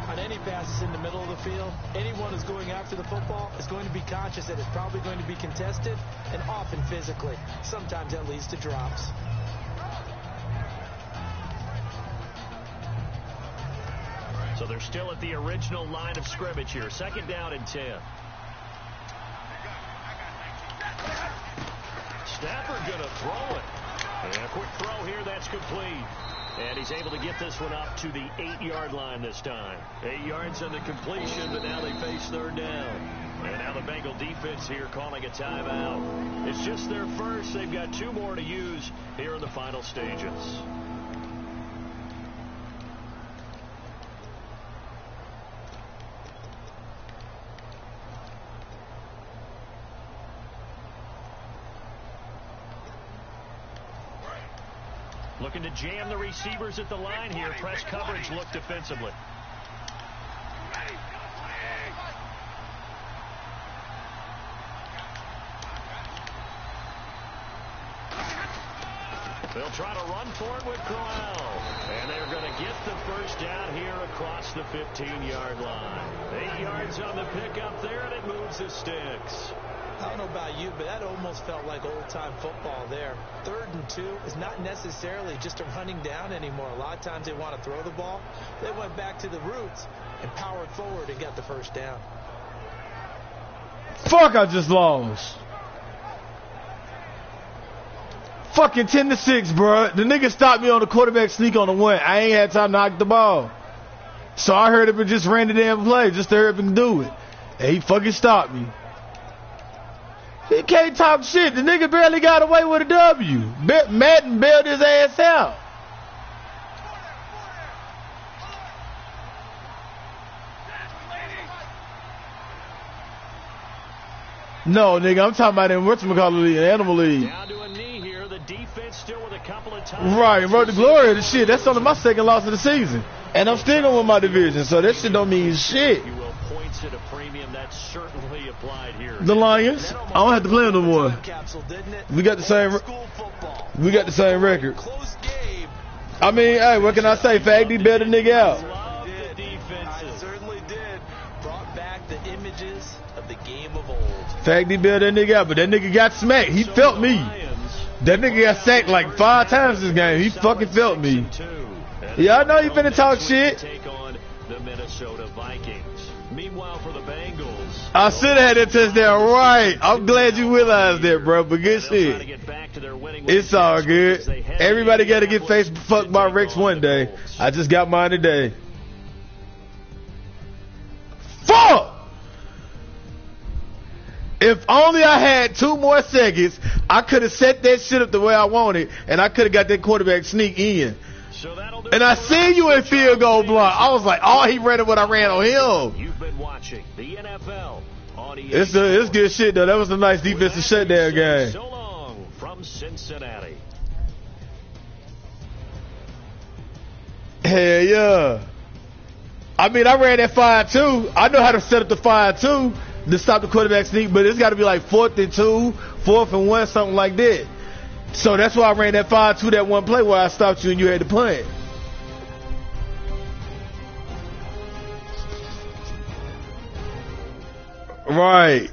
Speaker 5: On any passes in the middle of the field, anyone who's going after the football is going to be conscious that it's probably going to be contested and often physically. Sometimes that leads to drops.
Speaker 4: So they're still at the original line of scrimmage here. 2nd down and 10. Stafford going to throw it. And a quick throw here. That's complete. And he's able to get this one up to the 8-yard line this time. 8 yards on the completion, but now they face 3rd down. And now the Bengal defense here calling a timeout. It's just their first. They've got 2 more to use here in the final stages. Looking to jam the receivers at the line here. Press coverage look defensively. They'll try to run for it with Crowell. And they're going to get the first down here across the 15-yard line. 8 yards on the pickup there, and it moves the sticks.
Speaker 5: I don't know about you, but that almost felt like old-time football there. 3rd and 2 is not necessarily just a running down anymore. A lot of times they want to throw the ball. They went back to the roots and powered forward and got the first down.
Speaker 3: Fuck, I just lost. Fucking 10-6, bro. The nigga stopped me on the quarterback sneak on the 1. I ain't had time to knock the ball. So I heard him and just ran the damn play just to hear him do it. And he fucking stopped me. He can't talk shit. The nigga barely got away with a W. Madden bailed his ass out. No, nigga, I'm talking about in whatchamacallit league, Animal League.
Speaker 4: Down to a knee here. The defense still with a couple of times.
Speaker 3: Right, and Road to Glory of the shit. That's only my 2nd loss of the season. And I'm still gonna win my division, so that shit don't mean shit.
Speaker 4: You will points at a premium that's certainly applied here.
Speaker 3: The Lions, I don't have to play them no more. We got the same. We got the same record. I mean, hey, what can I say? Faggy better nigga out.
Speaker 4: Love the defenses.
Speaker 5: I certainly did. Brought back the images of the game of old.
Speaker 3: Faggy better that nigga out, but that nigga got smacked. He felt me. That nigga got sacked like 5 times this game. He fucking felt me. Yeah, I know you finna talk shit.
Speaker 4: Take on the Minnesota Vikings. Meanwhile, for the Bengals,
Speaker 3: I should have had that touchdown right. I'm glad you realized that, bro. But good shit. It's all good. Everybody got to get fucked by Rex one day. I just got mine today. Fuck! If only I had 2 more seconds, I could have set that shit up the way I wanted, and I could have got that quarterback sneak in. And I seen you in field goal block. I was like, oh, he ran it when I ran on him.
Speaker 4: You've been watching the NFL on EA.
Speaker 3: It's good shit, though. That was a nice defensive shutdown game.
Speaker 4: So long from Cincinnati.
Speaker 3: Hell yeah. I mean, I ran that 5-2. I know how to set up the 5-2 to stop the quarterback sneak, but it's got to be like 4th and 2, 4th and 1, something like that. So that's why I ran that 5-2, that one play where I stopped you and you had to punt. Right.